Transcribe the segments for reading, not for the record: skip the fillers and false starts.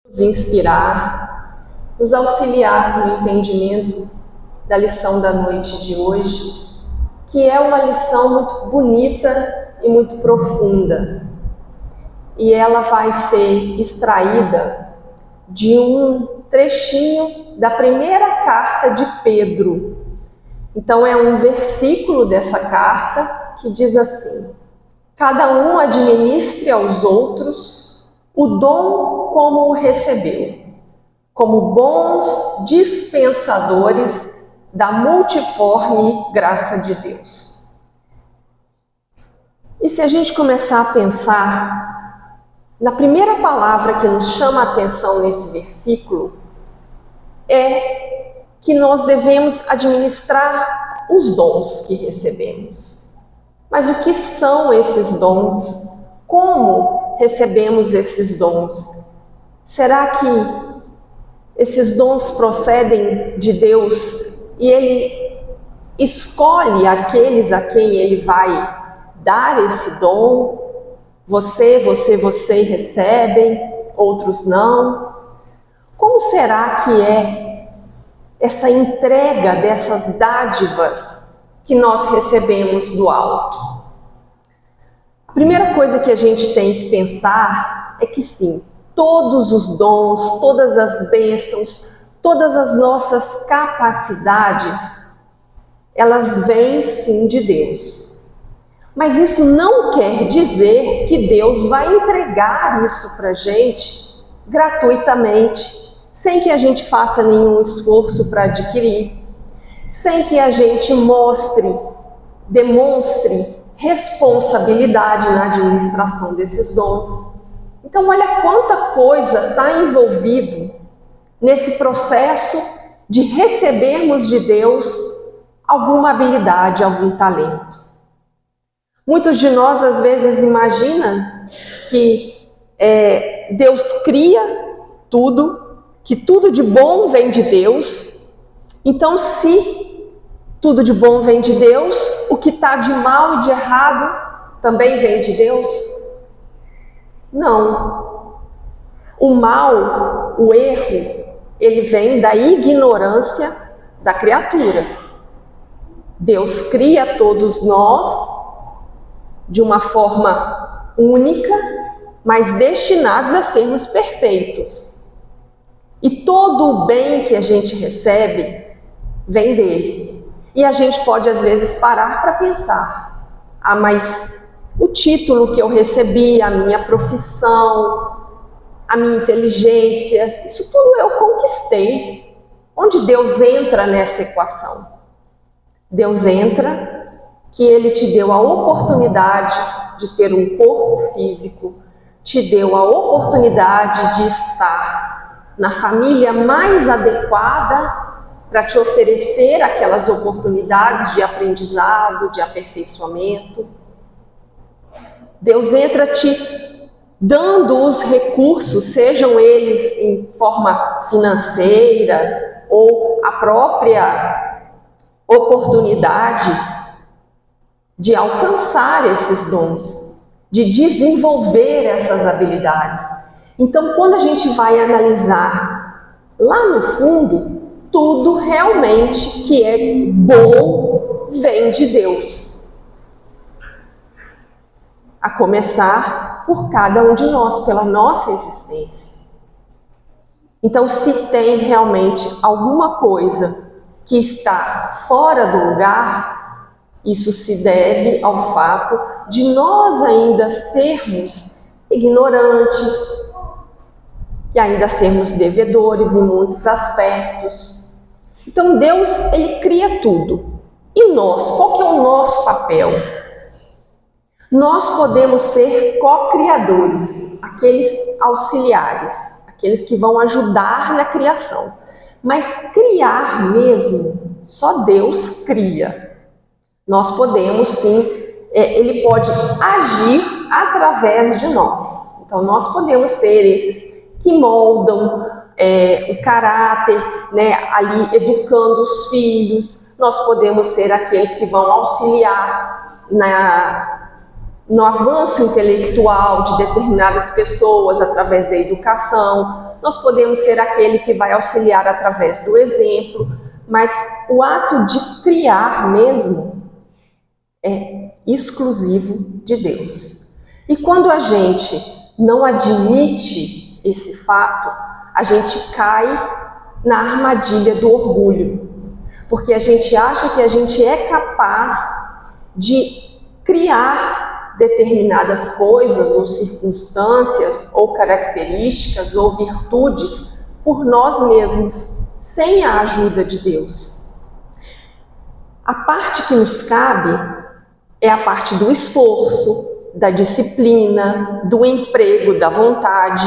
nos inspirar, nos auxiliar no entendimento da lição da noite de hoje, que é uma lição muito bonita e muito profunda. E ela vai ser extraída de um trechinho da primeira carta de Pedro. Então é um versículo dessa carta que diz assim: cada um administre aos outros o dom como o recebeu, como bons dispensadores da multiforme graça de Deus. E se a gente começar a pensar na primeira palavra que nos chama a atenção nesse versículo, é que nós devemos administrar os dons que recebemos. Mas o que são esses dons? Como recebemos esses dons? Será que esses dons procedem de Deus e Ele escolhe aqueles a quem Ele vai dar esse dom? Você recebem, outros não. Como será que é essa entrega dessas dádivas que nós recebemos do alto? A primeira coisa que a gente tem que pensar é que sim, todos os dons, todas as bênçãos, todas as nossas capacidades, elas vêm sim de Deus. Mas isso não quer dizer que Deus vai entregar isso para a gente gratuitamente, sem que a gente faça nenhum esforço para adquirir, sem que a gente demonstre responsabilidade na administração desses dons. Então, olha quanta coisa está envolvido nesse processo de recebermos de Deus alguma habilidade, algum talento. Muitos de nós, às vezes, imaginam que Deus cria tudo, que tudo de bom vem de Deus. Então, se tudo de bom vem de Deus, o que está de mal e de errado também vem de Deus? Não. O mal, o erro, ele vem da ignorância da criatura. Deus cria todos nós de uma forma única, mas destinados a sermos perfeitos. E todo o bem que a gente recebe vem dele. E a gente pode às vezes parar para pensar: ah, mas o título que eu recebi, a minha profissão, a minha inteligência, isso tudo eu conquistei. Onde Deus entra nessa equação? Deus entra que Ele te deu a oportunidade de ter um corpo físico, te deu a oportunidade de estar na família mais adequada para te oferecer aquelas oportunidades de aprendizado, de aperfeiçoamento. Deus entra te dando os recursos, sejam eles em forma financeira ou a própria oportunidade de alcançar esses dons, de desenvolver essas habilidades. Então, quando a gente vai analisar lá no fundo, tudo realmente que é bom vem de Deus. A começar por cada um de nós, pela nossa existência. Então, se tem realmente alguma coisa que está fora do lugar, isso se deve ao fato de nós ainda sermos ignorantes, e ainda sermos devedores em muitos aspectos. Então Deus, Ele cria tudo. E nós, qual que é o nosso papel? Nós podemos ser co-criadores, aqueles auxiliares, aqueles que vão ajudar na criação. Mas criar mesmo, só Deus cria. Nós podemos sim, Ele pode agir através de nós. Então nós podemos ser esses que moldam o caráter, né, ali educando os filhos. Nós podemos ser aqueles que vão auxiliar no avanço intelectual de determinadas pessoas através da educação, nós podemos ser aquele que vai auxiliar através do exemplo, mas o ato de criar mesmo é exclusivo de Deus. E quando a gente não admite esse fato, a gente cai na armadilha do orgulho, porque a gente acha que a gente é capaz de criar determinadas coisas ou circunstâncias ou características ou virtudes por nós mesmos, sem a ajuda de Deus. A parte que nos cabe é a parte do esforço, da disciplina, do emprego, da vontade,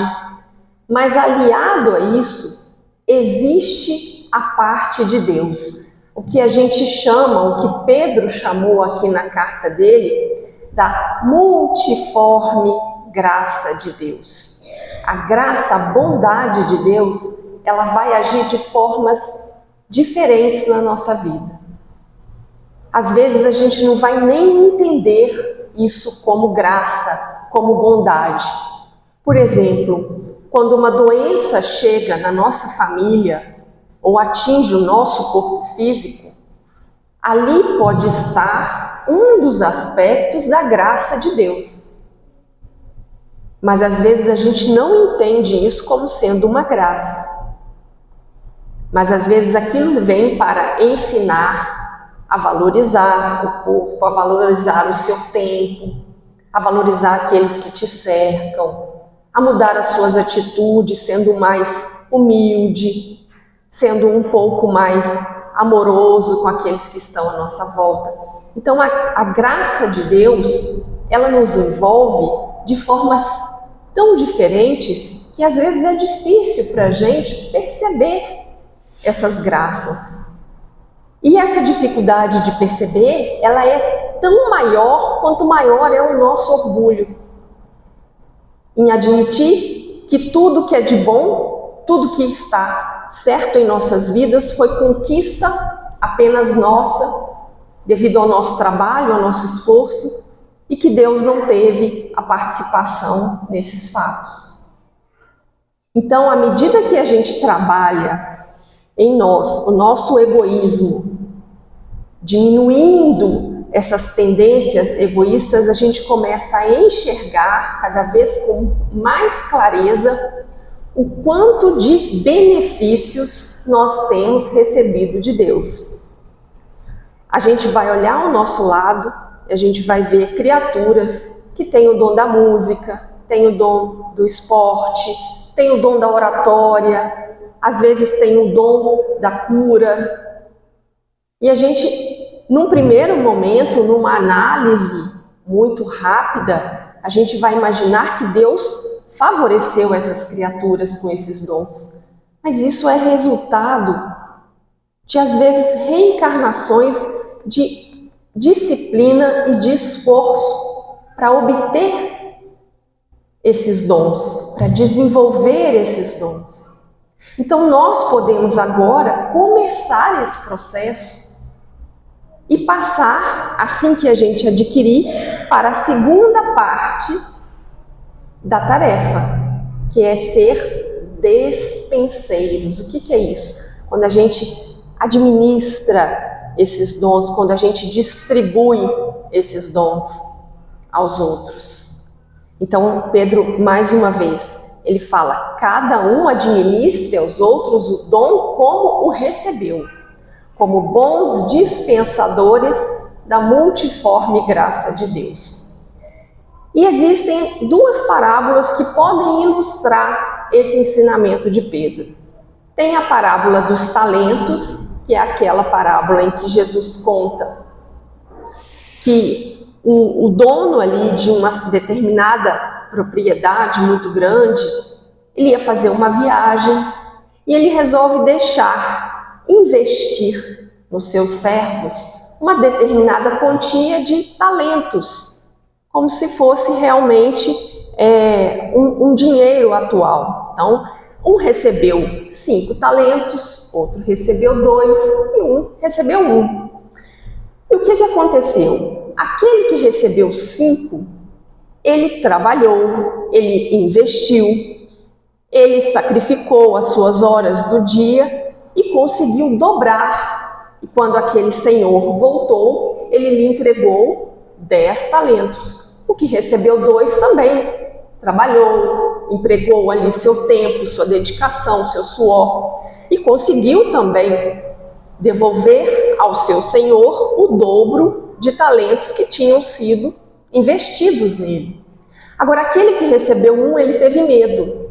mas aliado a isso, existe a parte de Deus, o que a gente chama, o que Pedro chamou aqui na carta dele, da multiforme graça de Deus. A graça, a bondade de Deus, ela vai agir de formas diferentes na nossa vida. Às vezes a gente não vai nem entender isso como graça, como bondade. Por exemplo, quando uma doença chega na nossa família ou atinge o nosso corpo físico, ali pode estar um dos aspectos da graça de Deus. Mas às vezes a gente não entende isso como sendo uma graça. Mas às vezes aquilo vem para ensinar a valorizar o corpo, a valorizar o seu tempo, a valorizar aqueles que te cercam, a mudar as suas atitudes, sendo mais humilde, sendo um pouco mais amoroso com aqueles que estão à nossa volta. Então a graça de Deus, ela nos envolve de formas tão diferentes que às vezes é difícil para a gente perceber essas graças. E essa dificuldade de perceber, ela é tão maior quanto maior é o nosso orgulho em admitir que tudo que é de bom, tudo que está certo em nossas vidas foi conquista apenas nossa, devido ao nosso trabalho, ao nosso esforço, e que Deus não teve a participação nesses fatos. Então, à medida que a gente trabalha em nós o nosso egoísmo, diminuindo essas tendências egoístas, a gente começa a enxergar cada vez com mais clareza o quanto de benefícios nós temos recebido de Deus. A gente vai olhar ao nosso lado, a gente vai ver criaturas que têm o dom da música, têm o dom do esporte, têm o dom da oratória, às vezes têm o dom da cura. E a gente, num primeiro momento, numa análise muito rápida, a gente vai imaginar que Deus favoreceu essas criaturas com esses dons. Mas isso é resultado de, às vezes, reencarnações de disciplina e de esforço para obter esses dons, para desenvolver esses dons. Então nós podemos agora começar esse processo e passar, assim que a gente adquirir, para a segunda parte da tarefa, que é ser despenseiros. O que é isso? Quando a gente administra esses dons, quando a gente distribui esses dons aos outros. Então, Pedro, mais uma vez, ele fala, cada um administre aos outros o dom como o recebeu, como bons dispensadores da multiforme graça de Deus. E existem duas parábolas que podem ilustrar esse ensinamento de Pedro. Tem a parábola dos talentos, que é aquela parábola em que Jesus conta que o dono ali de uma determinada propriedade muito grande, ele ia fazer uma viagem e ele resolve investir nos seus servos uma determinada quantia de talentos, como se fosse realmente um dinheiro atual. Então, um recebeu 5 talentos, outro recebeu 2 e um recebeu 1. E o que aconteceu? Aquele que recebeu 5 ele trabalhou, ele investiu, ele sacrificou as suas horas do dia e conseguiu dobrar. E quando aquele senhor voltou, ele lhe entregou 10 talentos. O que recebeu 2 também trabalhou, empregou ali seu tempo, sua dedicação, seu suor e conseguiu também devolver ao seu senhor o dobro de talentos que tinham sido investidos nele. Agora, aquele que recebeu 1, ele teve medo.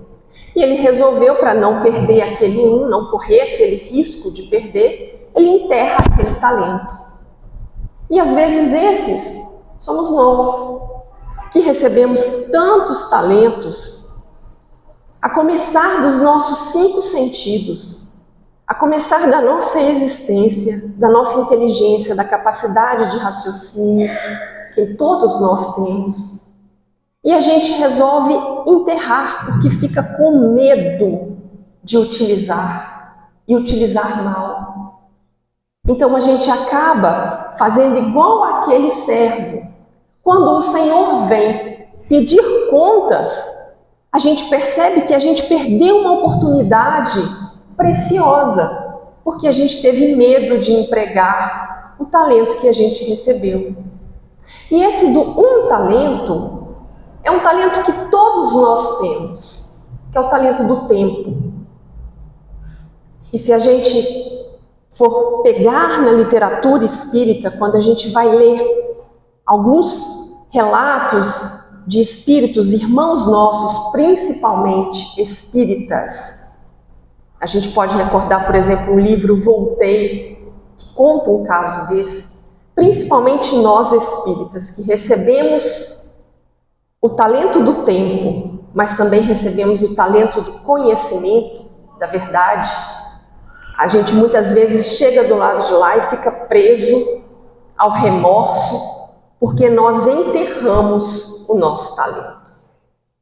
E ele resolveu, para não perder aquele 1, não correr aquele risco de perder, ele enterra aquele talento. E às vezes esses somos nós, que recebemos tantos talentos, a começar dos nossos 5 sentidos, a começar da nossa existência, da nossa inteligência, da capacidade de raciocínio que todos nós temos. E a gente resolve enterrar porque fica com medo de utilizar e utilizar mal. Então a gente acaba fazendo igual aquele servo. Quando o Senhor vem pedir contas, a gente percebe que a gente perdeu uma oportunidade preciosa, porque a gente teve medo de empregar o talento que a gente recebeu. E esse do 1 talento é um talento que todos nós temos, que é o talento do tempo. E se a gente for pegar na literatura espírita, quando a gente vai ler alguns relatos de espíritos, irmãos nossos, principalmente espíritas, a gente pode recordar, por exemplo, o livro Voltei, que conta um caso desse, principalmente nós espíritas, que recebemos o talento do tempo, mas também recebemos o talento do conhecimento, da verdade. A gente muitas vezes chega do lado de lá e fica preso ao remorso, porque nós enterramos o nosso talento.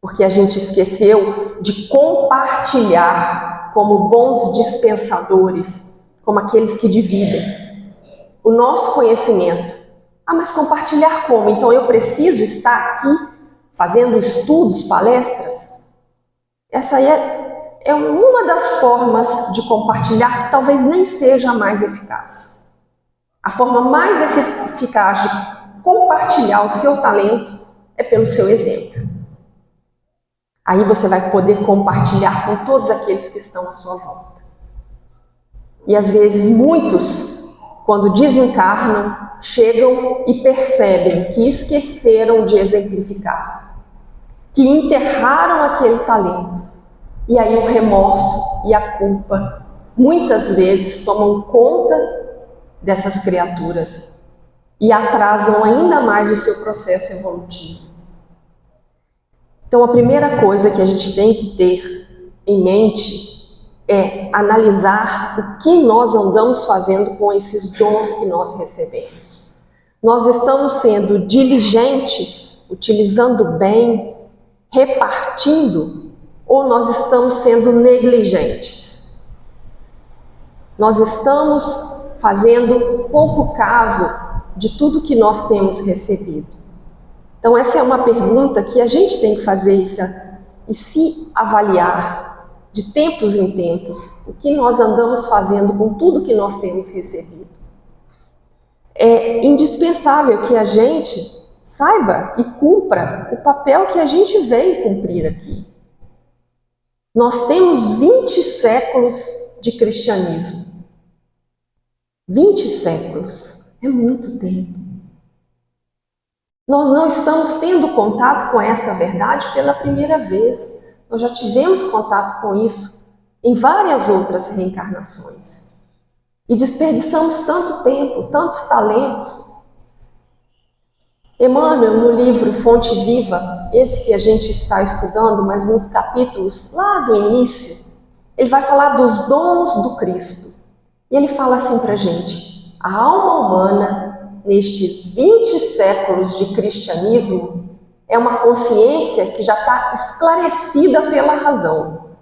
Porque a gente esqueceu de compartilhar como bons dispensadores, como aqueles que dividem o nosso conhecimento. Ah, mas compartilhar como? Então eu preciso estar aqui fazendo estudos, palestras? Essa aí é uma das formas de compartilhar que talvez nem seja a mais eficaz. A forma mais eficaz de compartilhar o seu talento é pelo seu exemplo. Aí você vai poder compartilhar com todos aqueles que estão à sua volta. E às vezes muitos, quando desencarnam, chegam e percebem que esqueceram de exemplificar, que enterraram aquele talento. E aí o remorso e a culpa muitas vezes tomam conta dessas criaturas e atrasam ainda mais o seu processo evolutivo. Então a primeira coisa que a gente tem que ter em mente é analisar o que nós andamos fazendo com esses dons que nós recebemos. Nós estamos sendo diligentes, utilizando bem, repartindo, ou nós estamos sendo negligentes? Nós estamos fazendo pouco caso de tudo que nós temos recebido. Então essa é uma pergunta que a gente tem que fazer e se avaliar de tempos em tempos, o que nós andamos fazendo com tudo que nós temos recebido. É indispensável que a gente saiba e cumpra o papel que a gente veio cumprir aqui. Nós temos 20 séculos de cristianismo. 20 séculos é muito tempo. Nós não estamos tendo contato com essa verdade pela primeira vez. Nós já tivemos contato com isso em várias outras reencarnações. E desperdiçamos tanto tempo, tantos talentos. Emmanuel, no livro Fonte Viva, esse que a gente está estudando, mas nos capítulos lá do início, ele vai falar dos dons do Cristo. E ele fala assim para a gente: a alma humana, nestes 20 séculos de cristianismo, é uma consciência que já está esclarecida pela razão,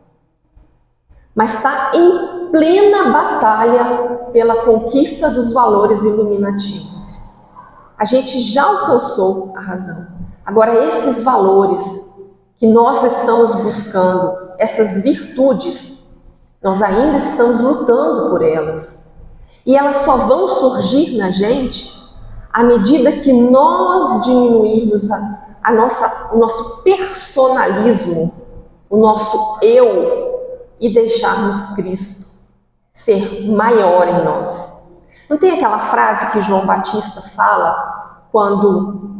mas está em plena batalha pela conquista dos valores iluminativos. A gente já alcançou a razão, Agora, esses valores que nós estamos buscando, essas virtudes, nós ainda estamos lutando por elas. E elas só vão surgir na gente à medida que nós diminuirmos o nosso personalismo, o nosso eu, e deixarmos Cristo ser maior em nós. Não tem aquela frase que João Batista fala quando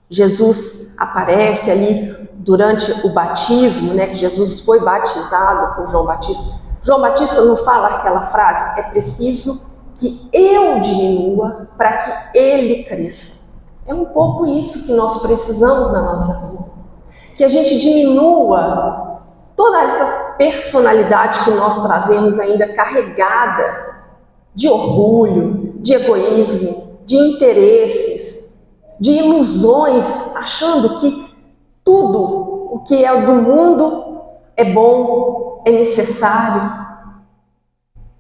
Jesus aparece ali durante o batismo, né, que Jesus foi batizado por João Batista? João Batista não fala aquela frase: é preciso que eu diminua para que ele cresça. É um pouco isso que nós precisamos na nossa vida. Que a gente diminua toda essa personalidade que nós trazemos ainda carregada de orgulho, de egoísmo, de interesses, de ilusões, achando que tudo o que é do mundo é bom, é necessário.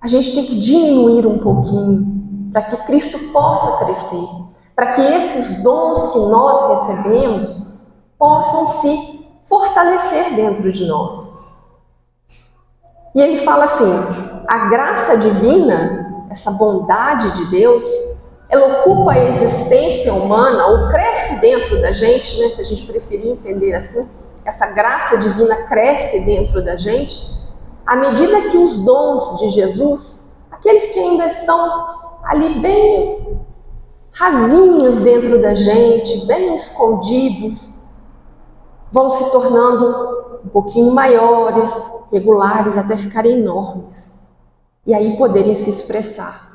A gente tem que diminuir um pouquinho para que Cristo possa crescer, para que esses dons que nós recebemos possam se fortalecer dentro de nós. E ele fala assim: a graça divina, essa bondade de Deus, ela ocupa a existência humana, ou cresce dentro da gente, né, se a gente preferir entender assim, essa graça divina cresce dentro da gente, à medida que os dons de Jesus, aqueles que ainda estão ali bem rasinhos dentro da gente, bem escondidos, vão se tornando um pouquinho maiores, regulares, até ficarem enormes, e aí poderem se expressar.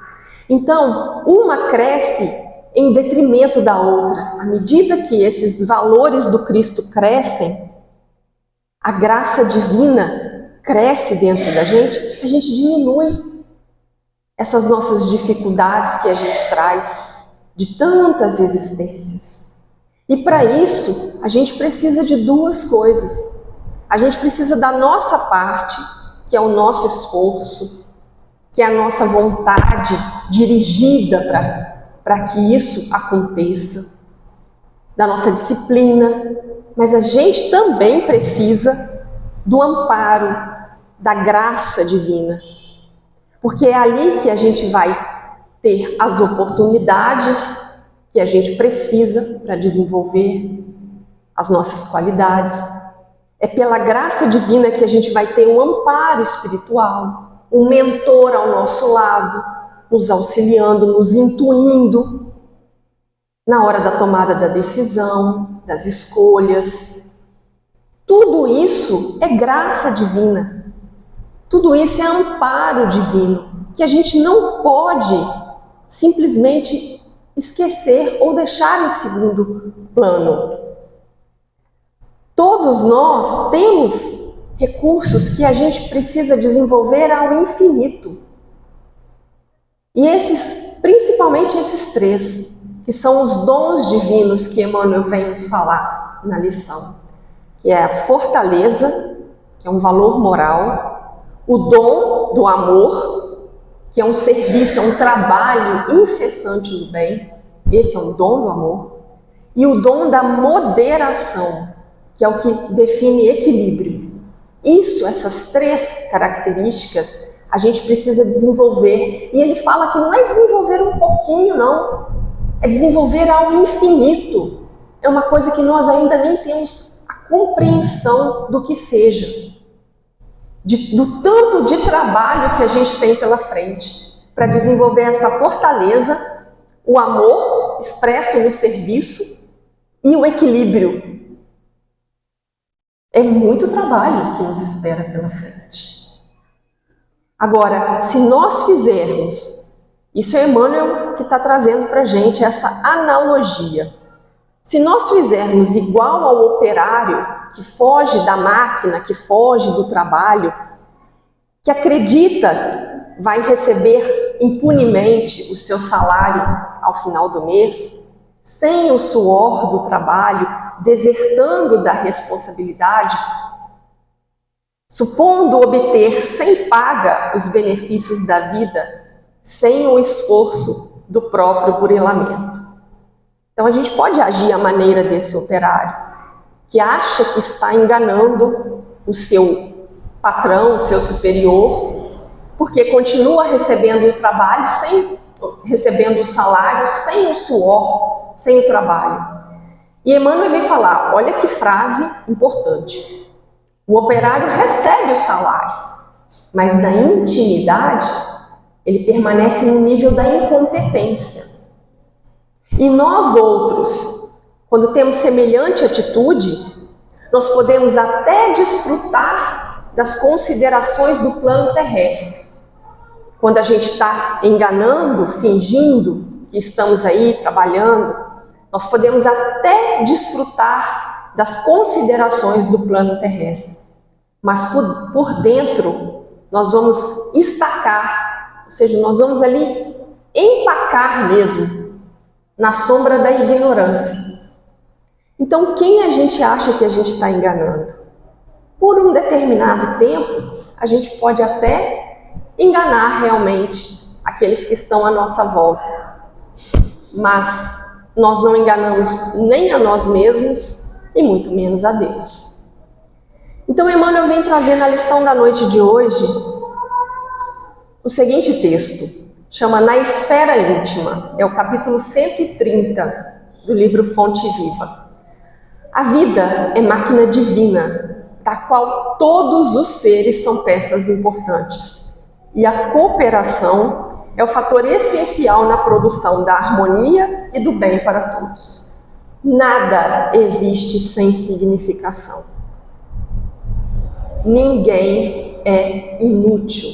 Então, uma cresce em detrimento da outra. À medida que esses valores do Cristo crescem, a graça divina cresce dentro da gente, a gente diminui essas nossas dificuldades que a gente traz de tantas existências. E para isso, a gente precisa de duas coisas. A gente precisa da nossa parte, que é o nosso esforço, que é a nossa vontade dirigida para que isso aconteça, da nossa disciplina, mas a gente também precisa do amparo, da graça divina, porque é ali que a gente vai ter as oportunidades que a gente precisa para desenvolver as nossas qualidades. É pela graça divina que a gente vai ter um amparo espiritual, um mentor ao nosso lado, nos auxiliando, nos intuindo na hora da tomada da decisão, das escolhas. Tudo isso é graça divina. Tudo isso é amparo divino, que a gente não pode simplesmente esquecer ou deixar em segundo plano. Todos nós temos recursos que a gente precisa desenvolver ao infinito. E principalmente esses três, que são os dons divinos que Emmanuel vem nos falar na lição, que é a fortaleza, que é um valor moral, o dom do amor, que é um serviço, é um trabalho incessante no bem, esse é o dom do amor, e o dom da moderação, que é o que define equilíbrio. Essas três características, a gente precisa desenvolver. E ele fala que não é desenvolver um pouquinho, não. É desenvolver ao infinito. É uma coisa que nós ainda nem temos a compreensão do que seja. Do tanto de trabalho que a gente tem pela frente para desenvolver essa fortaleza, o amor expresso no serviço e o equilíbrio. É muito trabalho que nos espera pela frente. Agora, se nós fizermos, isso é Emmanuel que está trazendo para a gente essa analogia. Se nós fizermos igual ao operário que foge da máquina, que foge do trabalho, que acredita vai receber impunemente o seu salário ao final do mês, sem o suor do trabalho, desertando da responsabilidade, supondo obter sem paga os benefícios da vida, sem o esforço do próprio burilamento. Então a gente pode agir à maneira desse operário, que acha que está enganando o seu patrão, o seu superior, porque continua recebendo o trabalho, recebendo o salário sem o suor, sem o trabalho. E Emmanuel vem falar, olha que frase importante. O operário recebe o salário, mas na intimidade ele permanece no nível da incompetência. E nós outros, quando temos semelhante atitude, nós podemos até desfrutar das considerações do plano terrestre. Quando a gente está enganando, fingindo que estamos aí trabalhando, nós podemos até desfrutar das considerações do plano terrestre. Mas por dentro, nós vamos estacar, ou seja, nós vamos ali empacar mesmo, na sombra da ignorância. Então, quem a gente acha que a gente está enganando? Por um determinado tempo, a gente pode até enganar realmente aqueles que estão à nossa volta. Mas nós não enganamos nem a nós mesmos e muito menos a Deus. Então, Emmanuel vem trazer na lição da noite de hoje o seguinte texto, chama Na Esfera Íntima, é o capítulo 130 do livro Fonte Viva. A vida é máquina divina, da qual todos os seres são peças importantes, e a cooperação é o fator essencial na produção da harmonia e do bem para todos. Nada existe sem significação. Ninguém é inútil.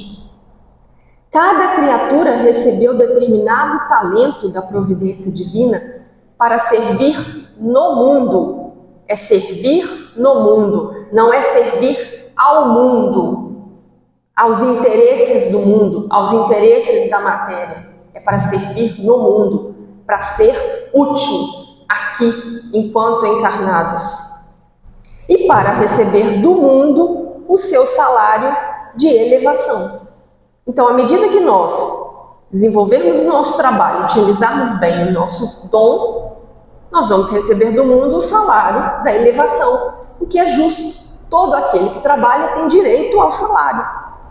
Cada criatura recebeu determinado talento da providência divina para servir no mundo. É servir no mundo, não é servir ao mundo, aos interesses do mundo, aos interesses da matéria. É para servir no mundo, para ser útil aqui, enquanto encarnados. E para receber do mundo o seu salário de elevação. Então, à medida que nós desenvolvermos o nosso trabalho, utilizarmos bem o nosso dom, nós vamos receber do mundo o salário da elevação, o que é justo. Todo aquele que trabalha tem direito ao salário.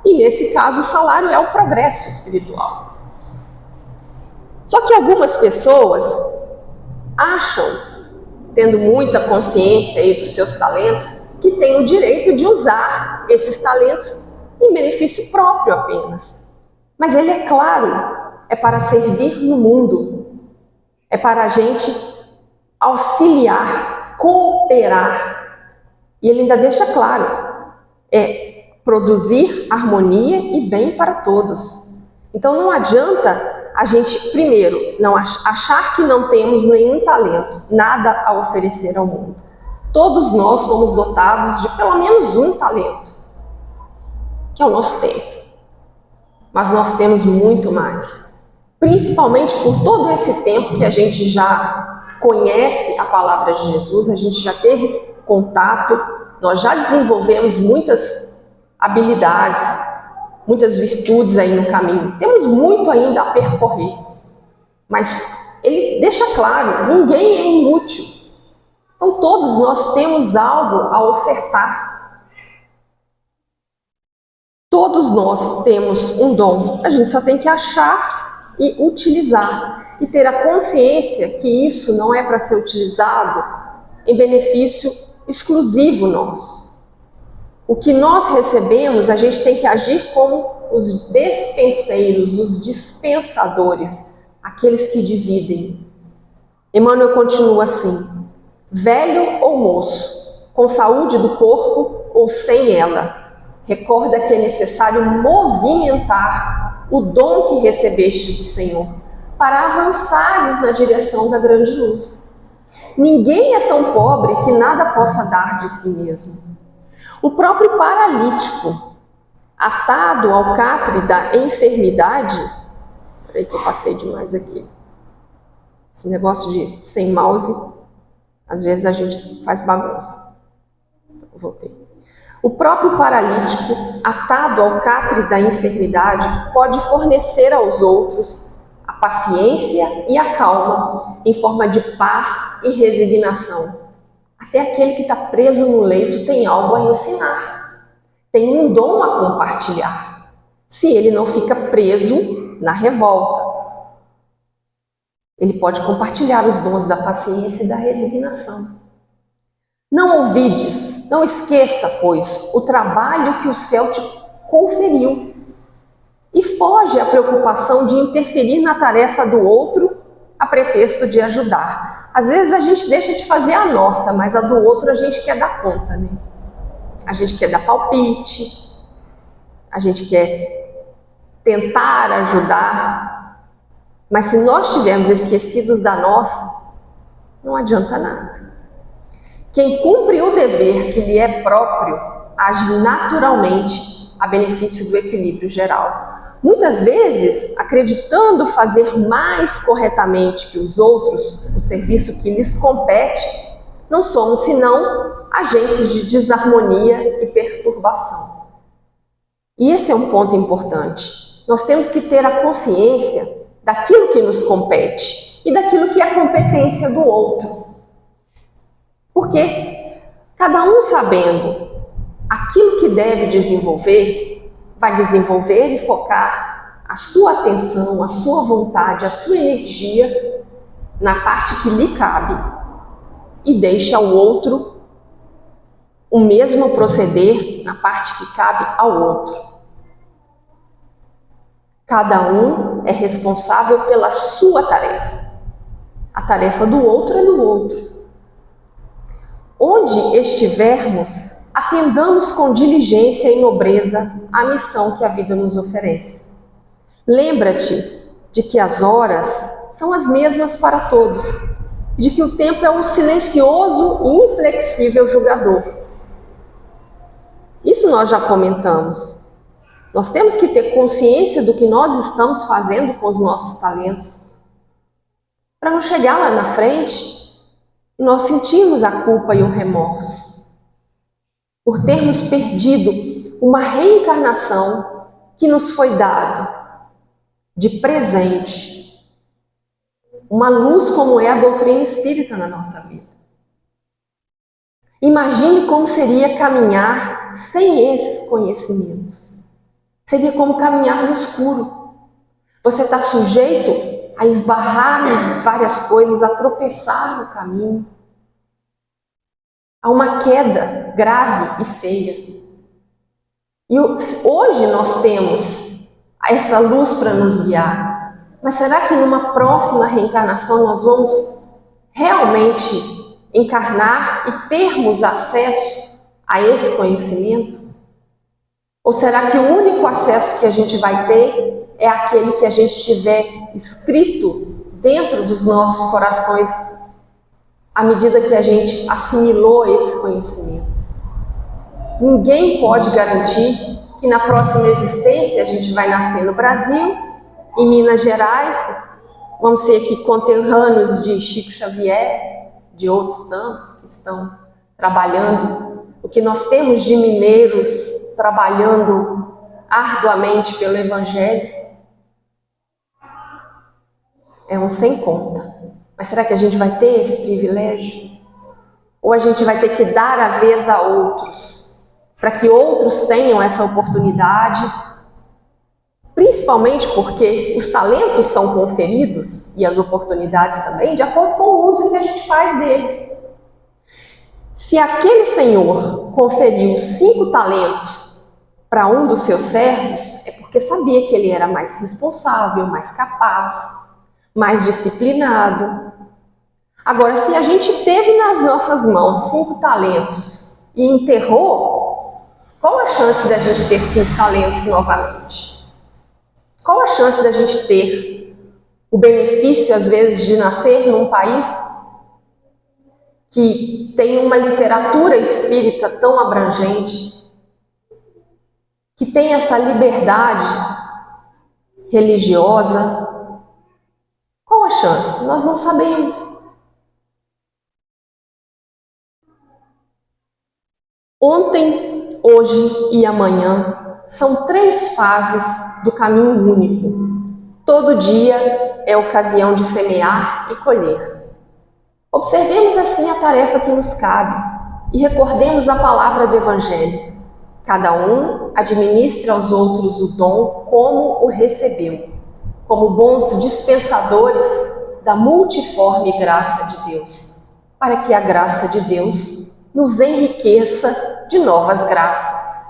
E nesse caso, o salário é o progresso espiritual. Só que algumas pessoas acham, tendo muita consciência aí dos seus talentos, que têm o direito de usar esses talentos em benefício próprio apenas. Mas ele, é claro, é para servir no mundo. É para a gente auxiliar, cooperar. E ele ainda deixa claro, é produzir harmonia e bem para todos. Então não adianta a gente, primeiro, não achar que não temos nenhum talento, nada a oferecer ao mundo. Todos nós somos dotados de pelo menos um talento, que é o nosso tempo. Mas nós temos muito mais, principalmente por todo esse tempo que a gente já conhece a palavra de Jesus, a gente já teve contato, nós já desenvolvemos muitas habilidades, muitas virtudes aí no caminho. Temos muito ainda a percorrer, mas ele deixa claro, ninguém é inútil. Então todos nós temos algo a ofertar. Todos nós temos um dom, a gente só tem que achar e utilizar. E ter a consciência que isso não é para ser utilizado em benefício exclusivo nosso. O que nós recebemos, a gente tem que agir como os despenseiros, os dispensadores, aqueles que dividem. Emmanuel continua assim: velho ou moço, com saúde do corpo ou sem ela, recorda que é necessário movimentar o dom que recebeste do Senhor, para avançares na direção da grande luz. Ninguém é tão pobre que nada possa dar de si mesmo. O próprio paralítico, atado ao catre da enfermidade, peraí que eu passei demais aqui, esse negócio de sem mouse, às vezes a gente faz bagunça. Voltei. O próprio paralítico, atado ao catre da enfermidade, pode fornecer aos outros a paciência e a calma, em forma de paz e resignação. Até aquele que está preso no leito tem algo a ensinar, tem um dom a compartilhar, se ele não fica preso na revolta. Ele pode compartilhar os dons da paciência e da resignação. Não ouvides, não esqueça, pois, o trabalho que o céu te conferiu, e foge à preocupação de interferir na tarefa do outro a pretexto de ajudar. Às vezes a gente deixa de fazer a nossa, mas a do outro a gente quer dar conta, né? A gente quer dar palpite, a gente quer tentar ajudar, mas se nós estivermos esquecidos da nossa, não adianta nada. Quem cumpre o dever que lhe é próprio, age naturalmente a benefício do equilíbrio geral. Muitas vezes, acreditando fazer mais corretamente que os outros o serviço que lhes compete, não somos senão agentes de desarmonia e perturbação. E esse é um ponto importante. Nós temos que ter a consciência daquilo que nos compete e daquilo que é a competência do outro. Porque cada um sabendo aquilo que deve desenvolver, vai desenvolver e focar a sua atenção, a sua vontade, a sua energia na parte que lhe cabe e deixa ao outro o mesmo proceder na parte que cabe ao outro. Cada um é responsável pela sua tarefa. A tarefa do outro é do outro. Onde estivermos, atendamos com diligência e nobreza a missão que a vida nos oferece. Lembra-te de que as horas são as mesmas para todos, de que o tempo é um silencioso e inflexível julgador. Isso nós já comentamos. Nós temos que ter consciência do que nós estamos fazendo com os nossos talentos, para não chegar lá na frente e nós sentirmos a culpa e o remorso por termos perdido uma reencarnação que nos foi dado de presente, uma luz como é a doutrina espírita na nossa vida. Imagine como seria caminhar sem esses conhecimentos. Seria como caminhar no escuro. Você está sujeito a esbarrar em várias coisas, a tropeçar no caminho, a uma queda grave e feia. E hoje nós temos essa luz para nos guiar, mas será que numa próxima reencarnação nós vamos realmente encarnar e termos acesso a esse conhecimento? Ou será que o único acesso que a gente vai ter é aquele que a gente tiver escrito dentro dos nossos corações à medida que a gente assimilou esse conhecimento? Ninguém pode garantir que na próxima existência a gente vai nascer no Brasil, em Minas Gerais, vamos ser aqui conterrâneos de Chico Xavier, de outros tantos que estão trabalhando. O que nós temos de mineiros trabalhando arduamente pelo Evangelho é um sem conta. Mas será que a gente vai ter esse privilégio? Ou a gente vai ter que dar a vez a outros, para que outros tenham essa oportunidade? Principalmente porque os talentos são conferidos, e as oportunidades também, de acordo com o uso que a gente faz deles. Se aquele senhor conferiu 5 talentos para um dos seus servos, é porque sabia que ele era mais responsável, mais capaz, mais disciplinado. Agora, se a gente teve nas nossas mãos 5 talentos e enterrou, qual a chance da gente ter 5 talentos novamente? Qual a chance da gente ter o benefício, às vezes, de nascer num país que tem uma literatura espírita tão abrangente, que tem essa liberdade religiosa? Qual a chance? Nós não sabemos. Ontem, hoje e amanhã são 3 fases do caminho único. Todo dia é ocasião de semear e colher. Observemos assim a tarefa que nos cabe e recordemos a palavra do Evangelho. Cada um administra aos outros o dom como o recebeu, como bons dispensadores da multiforme graça de Deus, para que a graça de Deus nos enriqueça de novas graças.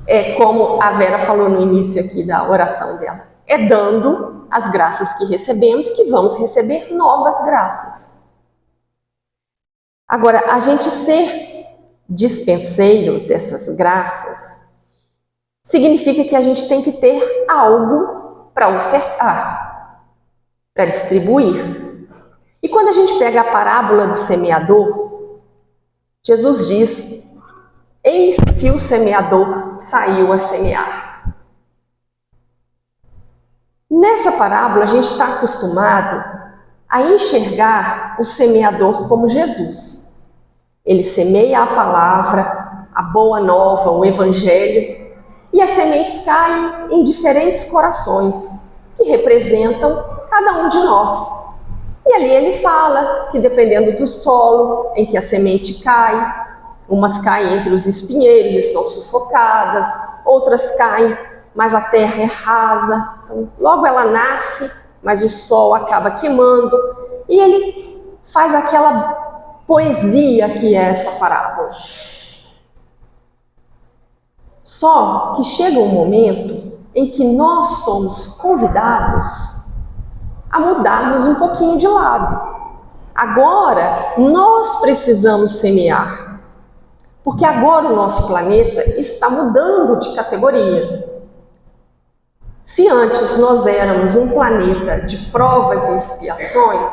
É como a Vera falou no início aqui da oração dela. É dando as graças que recebemos que vamos receber novas graças. Agora, a gente ser dispenseiro dessas graças significa que a gente tem que ter algo para ofertar, para distribuir. E quando a gente pega a parábola do semeador, Jesus diz: eis que o semeador saiu a semear. Nessa parábola, a gente está acostumado a enxergar o semeador como Jesus. Ele semeia a palavra, a boa nova, o evangelho, e as sementes caem em diferentes corações, que representam cada um de nós. E ali ele fala que dependendo do solo em que a semente cai, umas caem entre os espinheiros e são sufocadas, outras caem, mas a terra é rasa, então, logo ela nasce, mas o sol acaba queimando, e ele faz aquela poesia que é essa parábola. Só que chega um momento em que nós somos convidados a mudarmos um pouquinho de lado. Agora, nós precisamos semear, porque agora o nosso planeta está mudando de categoria. Se antes nós éramos um planeta de provas e expiações,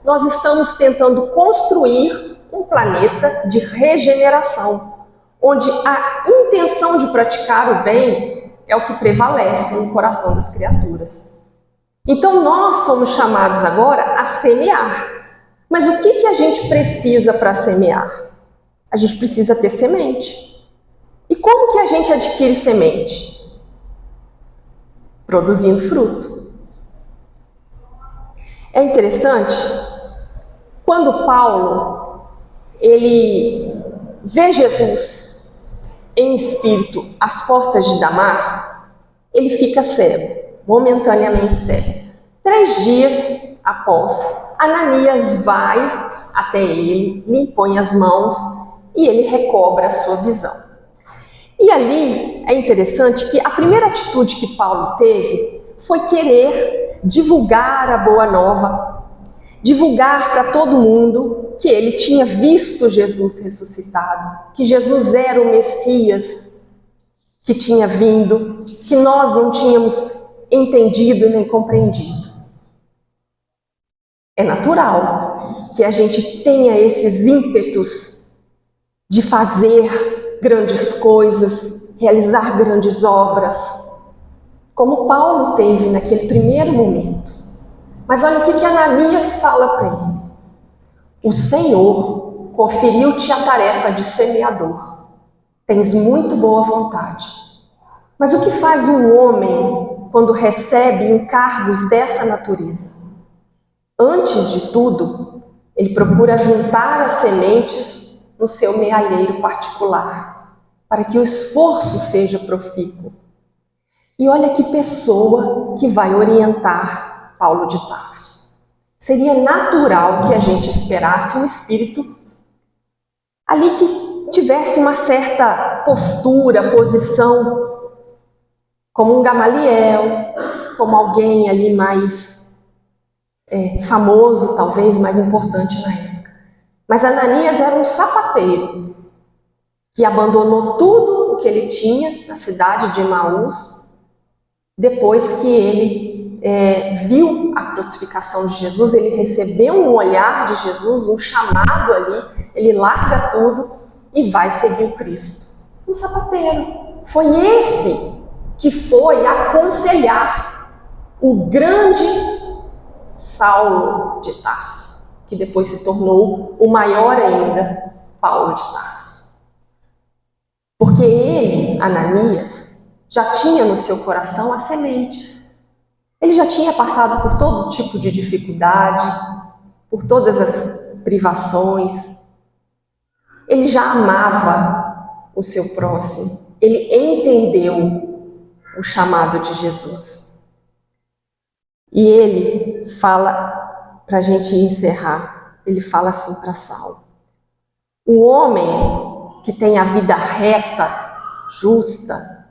nós estamos tentando construir um planeta de regeneração, onde a intenção de praticar o bem é o que prevalece no coração das criaturas. Então nós somos chamados agora a semear. Mas o que a gente precisa para semear? A gente precisa ter semente. E como que a gente adquire semente? Produzindo fruto. É interessante, quando Paulo ele vê Jesus em espírito às portas de Damasco, ele fica cego, momentaneamente cego. 3 dias após, Ananias vai até ele, lhe impõe as mãos e ele recobra a sua visão. E ali é interessante que a primeira atitude que Paulo teve foi querer divulgar a boa nova, divulgar para todo mundo que ele tinha visto Jesus ressuscitado, que Jesus era o Messias que tinha vindo, que nós não tínhamos entendido nem compreendido. É natural que a gente tenha esses ímpetos de fazer grandes coisas, realizar grandes obras, como Paulo teve naquele primeiro momento. Mas olha o que Ananias fala para ele. O Senhor conferiu-te a tarefa de semeador. Tens muito boa vontade. Mas o que faz um homem quando recebe encargos dessa natureza? Antes de tudo, ele procura juntar as sementes no seu mealheiro particular, para que o esforço seja profícuo. E olha que pessoa que vai orientar Paulo de Tarso. Seria natural que a gente esperasse um espírito ali que tivesse uma certa postura, posição, como um Gamaliel, como alguém ali mais famoso, talvez mais importante na época. Mas Ananias era um sapateiro que abandonou tudo o que ele tinha na cidade de Emaús, depois que ele viu a crucificação de Jesus, ele recebeu um olhar de Jesus, um chamado ali, ele larga tudo e vai seguir o Cristo. Um sapateiro. Foi esse que foi aconselhar o grande Saulo de Tarso, que depois se tornou o maior ainda, Paulo de Tarso. Porque ele, Ananias, já tinha no seu coração as sementes. Ele já tinha passado por todo tipo de dificuldade, por todas as privações. Ele já amava o seu próximo. Ele entendeu o chamado de Jesus. E ele fala, para a gente encerrar, ele fala assim para Saulo: o homem que tem a vida reta, justa,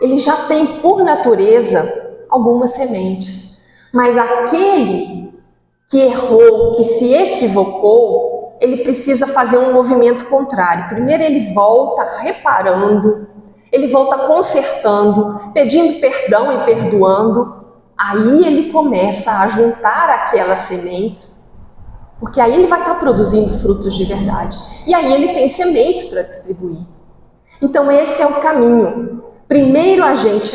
ele já tem por natureza algumas sementes, mas aquele que errou, que se equivocou, ele precisa fazer um movimento contrário. Primeiro ele volta reparando, ele volta consertando, pedindo perdão e perdoando. Aí ele começa a juntar aquelas sementes, porque aí ele vai estar produzindo frutos de verdade. E aí ele tem sementes para distribuir. Então esse é o caminho. Primeiro a gente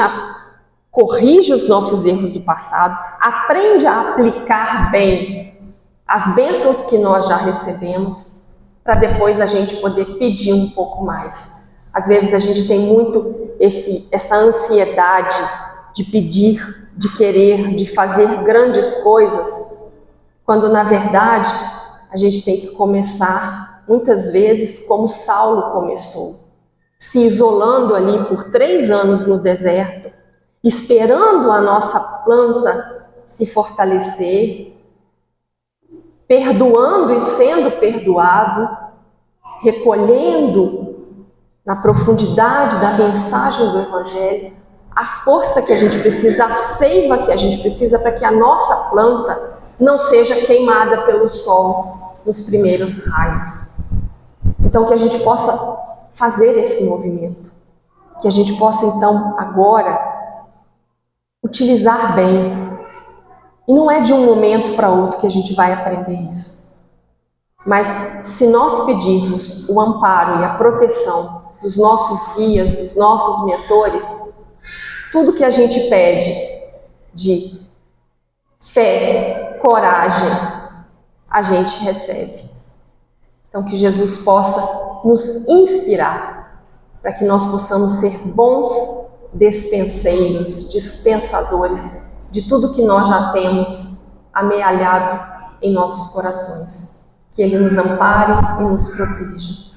corrige os nossos erros do passado, aprende a aplicar bem as bênçãos que nós já recebemos, para depois a gente poder pedir um pouco mais. Às vezes a gente tem muito essa ansiedade de pedir, de querer, de fazer grandes coisas, quando na verdade a gente tem que começar muitas vezes como Saulo começou, se isolando ali por 3 anos no deserto, esperando a nossa planta se fortalecer, perdoando e sendo perdoado, recolhendo na profundidade da mensagem do Evangelho a força que a gente precisa, a seiva que a gente precisa para que a nossa planta não seja queimada pelo sol nos primeiros raios. Então que a gente possa fazer esse movimento, que a gente possa então agora utilizar bem. E não é de um momento para outro que a gente vai aprender isso. Mas se nós pedirmos o amparo e a proteção dos nossos guias, dos nossos mentores, tudo que a gente pede de fé, coragem, a gente recebe. Então que Jesus possa nos inspirar para que nós possamos ser bons despenseiros, dispensadores de tudo que nós já temos amealhado em nossos corações. Que Ele nos ampare e nos proteja.